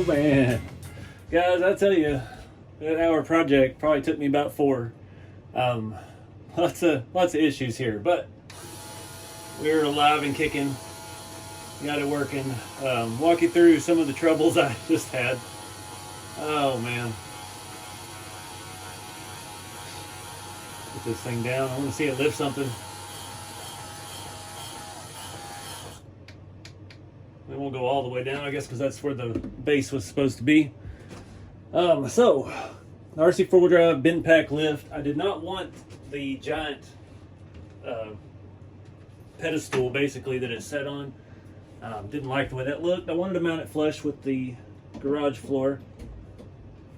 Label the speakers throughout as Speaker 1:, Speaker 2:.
Speaker 1: man. Guys, I tell you, that hour project probably took me about 4. Lots of issues here, but we're alive and kicking. Got it working. Walk you through some of the troubles I just had. Oh man. Put this thing down. I want to see it lift something. We won't go all the way down, I guess, because that's where the base was supposed to be. So, RC4wd drive Bendpak lift. I did not want the giant pedestal, basically, that it set on. Didn't like the way that looked. I wanted to mount it flush with the garage floor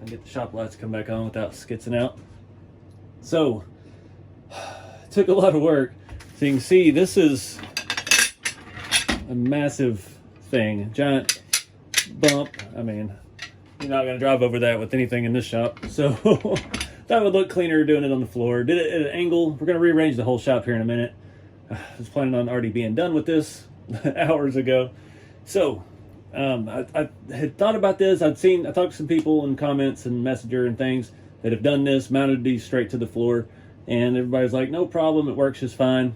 Speaker 1: and get the shop lights to come back on without skitzing out. So, it took a lot of work. So you can see this is a massive thing, giant bump. I mean, you're not going to drive over that with anything in this shop. So that would look cleaner doing it on the floor. Did it at an angle. We're going to rearrange the whole shop here in a minute. I was planning on already being done with this hours ago. So I had thought about this. I talked to some people in comments and Messenger and things that have done this, mounted these straight to the floor, and everybody's like, no problem, it works just fine.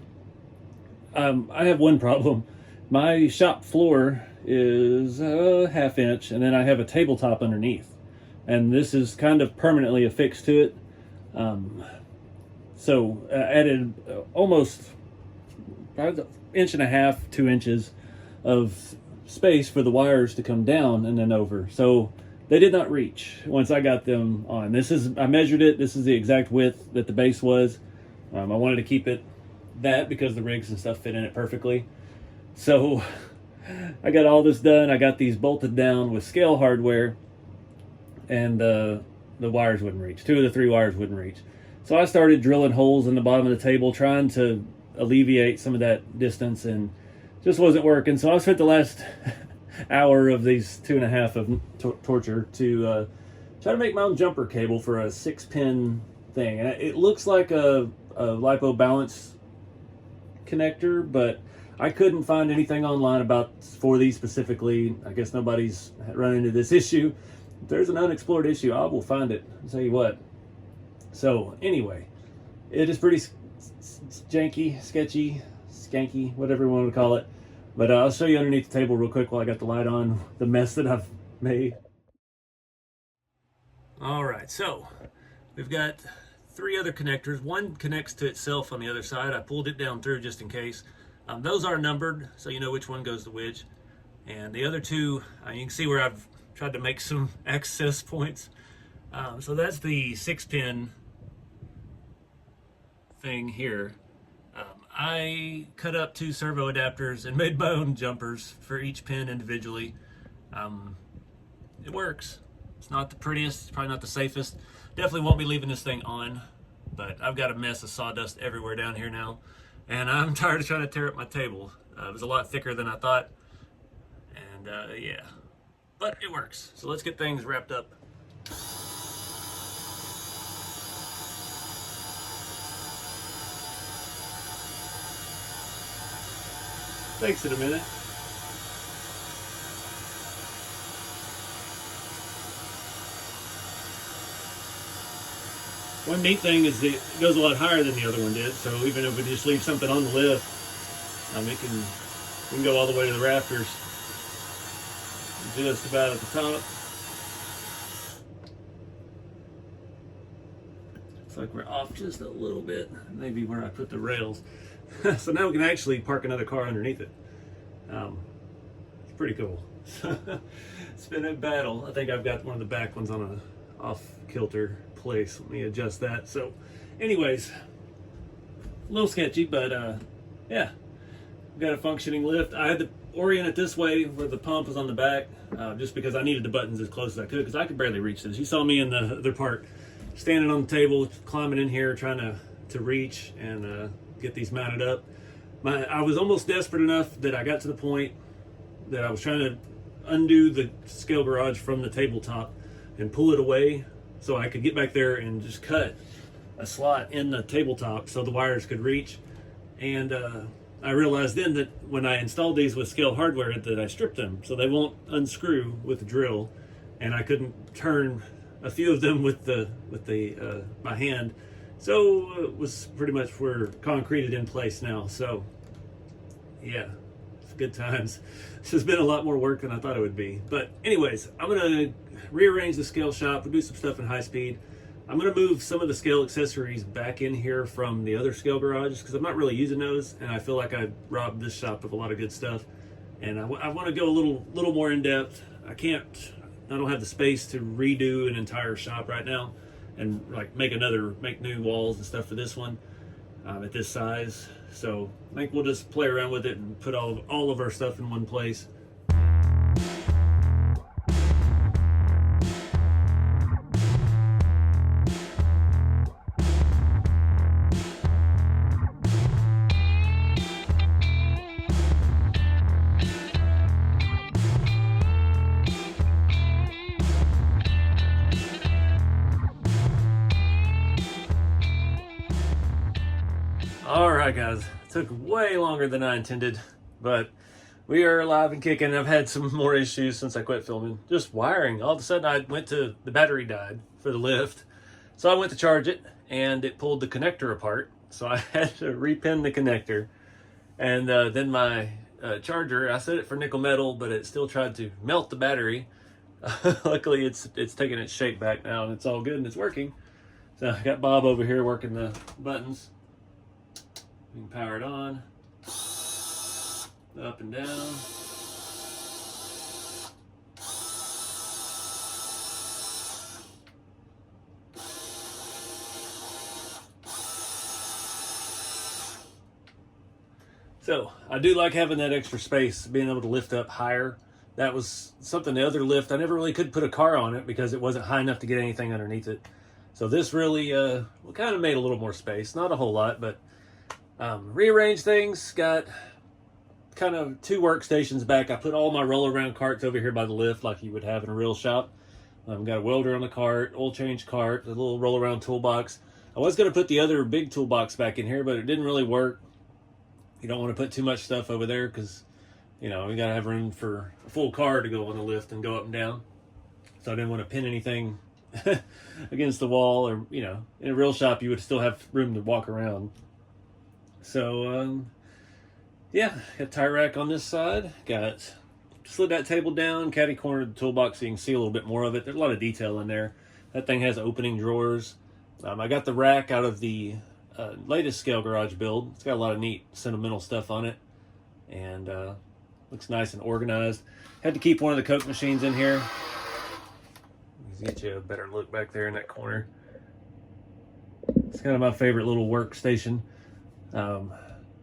Speaker 1: I have one problem. My shop floor is a ½ inch, and then I have a tabletop underneath, and this is kind of permanently affixed to it. So I added almost about 1.5 inches, 2 inches of space for the wires to come down and then over. So they did not reach once I got them on. I measured it. This is the exact width that the base was. I wanted to keep it that because the rigs and stuff fit in it perfectly. So I got all this done. I got these bolted down with scale hardware, and the wires wouldn't reach. 2 of the 3 wires wouldn't reach. So I started drilling holes in the bottom of the table, trying to alleviate some of that distance, and just wasn't working. So I spent the last hour of these 2.5 of torture to try to make my own jumper cable for a 6-pin thing. And it looks like a LiPo balance connector, but I couldn't find anything online for these specifically. I guess nobody's run into this issue. If there's an unexplored issue, I will find it. I'll tell you what. So anyway, it is pretty janky, sketchy, skanky, whatever you want to call it. But I'll show you underneath the table real quick while I got the light on, the mess that I've made. All right, so we've got 3 other connectors. One connects to itself on the other side. I pulled it down through just in case. Those are numbered, so you know which one goes to which. And the other 2, you can see where I've tried to make some access points. So that's the 6-pin thing here. I cut up 2 servo adapters and made my own jumpers for each pin individually. It works. It's not the prettiest, it's probably not the safest. Definitely won't be leaving this thing on, but I've got a mess of sawdust everywhere down here now. And I'm tired of trying to tear up my table. It was a lot thicker than I thought. And yeah, but it works. So let's get things wrapped up. Takes it a minute. One neat thing is that it goes a lot higher than the other one did, so even if we just leave something on the lift, we can go all the way to the rafters, just about at the top. Looks like we're off just a little bit, maybe where I put the rails. So now we can actually park another car underneath it. It's pretty cool. It's been a battle. I think I've got one of the back ones on an off-kilter place. Let me adjust that. So anyways, a little sketchy, but yeah, we've got a functioning lift. I had to orient it this way where the pump was on the back, just because I needed the buttons as close as I could, because I could barely reach this. You saw me in the other part standing on the table, climbing in here, trying to reach and get these mounted up. I was almost desperate enough that I got to the point that I was trying to undo the scale garage from the tabletop and pull it away so I could get back there and just cut a slot in the tabletop so the wires could reach. And I realized then that when I installed these with scale hardware that I stripped them so they won't unscrew with the drill. and I couldn't turn a few of them with my hand. So it was pretty much we're concreted in place now. So yeah, it's good times. This has been a lot more work than I thought it would be. But anyways, I'm gonna rearrange the scale shop. We'll do some stuff in high speed. I'm gonna move some of the scale accessories back in here from the other scale garage because I'm not really using those, and I feel like I robbed this shop of a lot of good stuff. And I want to go a little more in depth. I don't have the space to redo an entire shop right now and like make new walls and stuff for this one at this size. So I think we'll just play around with it and put all of our stuff in one place. Alright guys, it took way longer than I intended, but we are alive and kicking. I've had some more issues since I quit filming. Just wiring. All of a sudden the battery died for the lift. So I went to charge it and it pulled the connector apart. So I had to repin the connector. And then my charger, I set it for nickel metal, but it still tried to melt the battery. Luckily it's taking its shape back now and it's all good and it's working. So I got Bob over here working the buttons. We can power it on, up and down. So I do like having that extra space, being able to lift up higher. That was something the other lift, I never really could put a car on it because it wasn't high enough to get anything underneath it. So this really kind of made a little more space, not a whole lot, but rearrange things. Got kind of 2 workstations back. I put all my roll around carts over here by the lift like you would have in a real shop. Got a welder on the cart, oil change cart, a little roll around toolbox. I was going to put the other big toolbox back in here, but it didn't really work. You don't want to put too much stuff over there because, you know, we got to have room for a full car to go on the lift and go up and down. So I didn't want to pin anything against the wall, or, you know, in a real shop you would still have room to walk around. So, yeah, got tie rack on this side. Slid that table down, caddy cornered the toolbox so you can see a little bit more of it. There's a lot of detail in there. That thing has opening drawers. I got the rack out of the latest scale garage build. It's got a lot of neat sentimental stuff on it. And looks nice and organized. Had to keep one of the Coke machines in here. Let's get you a better look back there in that corner. It's kind of my favorite little workstation. All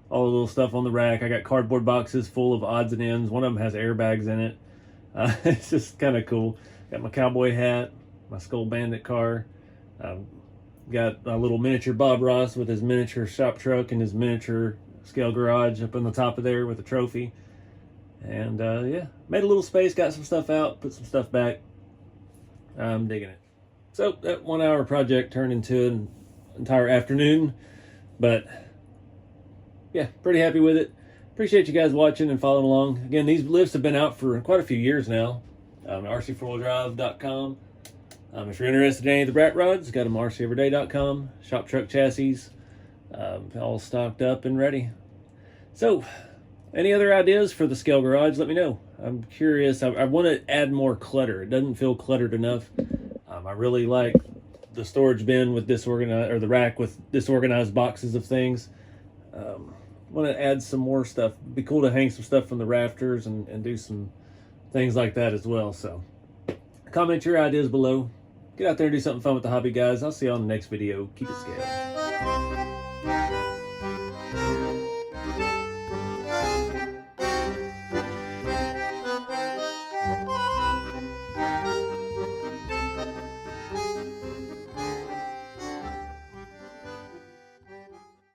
Speaker 1: the little stuff on the rack. I got cardboard boxes full of odds and ends. One of them has airbags in it. It's just kind of cool. Got my cowboy hat, my Skull Bandit car. Got a little miniature Bob Ross with his miniature shop truck and his miniature scale garage up on the top of there with a trophy. And yeah, made a little space, got some stuff out, put some stuff back. I'm digging it. So that 1 hour project turned into an entire afternoon, but yeah, pretty happy with it. Appreciate you guys watching and following along. Again, these lifts have been out for quite a few years now. RC4wd.com. If you're interested in any of the rat rods, got them RC4wd.com. Shop truck chassis, all stocked up and ready. So, any other ideas for the scale garage? Let me know. I'm curious. I want to add more clutter. It doesn't feel cluttered enough. I really like the storage bin with disorganized, or the rack with disorganized boxes of things. Want to add some more stuff. It'd be cool to hang some stuff from the rafters and do some things like that as well. So comment your ideas below. Get out there and do something fun with the hobby, guys. I'll see you on the next video. Keep it scale.